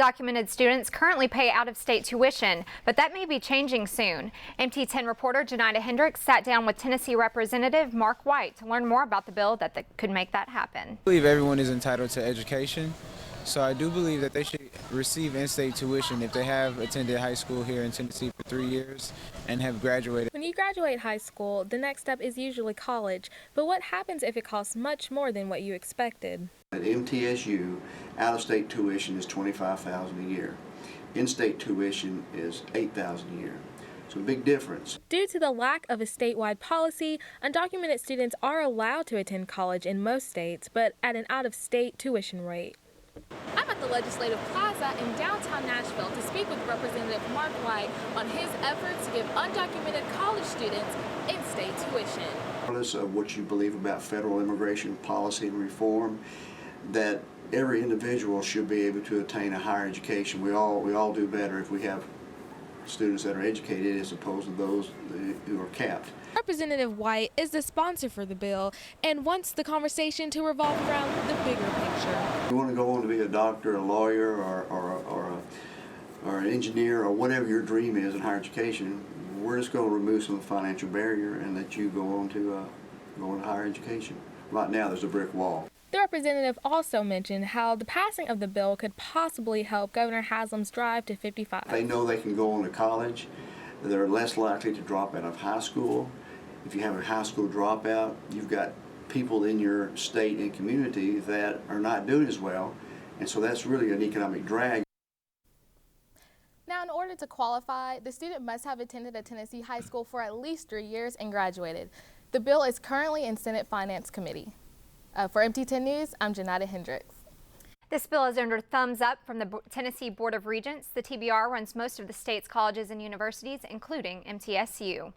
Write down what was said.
Documented students currently pay out-of-state tuition, but that may be changing soon. MT10 reporter Janita Hendricks sat down with Tennessee Representative Mark White to learn more about the bill that could make that happen. I believe everyone is entitled to education, so I do believe that they should receive in-state tuition if they have attended high school here in Tennessee for 3 years and have graduated. When you graduate high school, the next step is usually college, but what happens if it costs much more than what you expected? At MTSU, out-of-state tuition is $25,000 a year. In-state tuition is $8,000 a year. So a big difference. Due to the lack of a statewide policy, undocumented students are allowed to attend college in most states, but at an out-of-state tuition rate. I'm at the Legislative Plaza in downtown Nashville to speak with Representative Mark White on his efforts to give undocumented college students in-state tuition. Regardless of what you believe about federal immigration policy and reform, that every individual should be able to attain a higher education. We all do better if we have students that are educated as opposed to those who are capped. Representative White is the sponsor for the bill and wants the conversation to revolve around the bigger picture. You want to go on to be a doctor, a lawyer, or an engineer, or whatever your dream is in higher education, we're just going to remove some of the financial barrier and let you go on to higher education. Right now there's a brick wall. The representative also mentioned how the passing of the bill could possibly help Governor Haslam's drive to 55. They know they can go on to college. They're less likely to drop out of high school. If you have a high school dropout, you've got people in your state and community that are not doing as well, and so that's really an economic drag. Now, in order to qualify, the student must have attended a Tennessee high school for at least 3 years and graduated. The bill is currently in Senate Finance Committee. For MT10 News, I'm Janita Hendricks. This bill is under thumbs up from the Tennessee Board of Regents. The TBR runs most of the state's colleges and universities, including MTSU.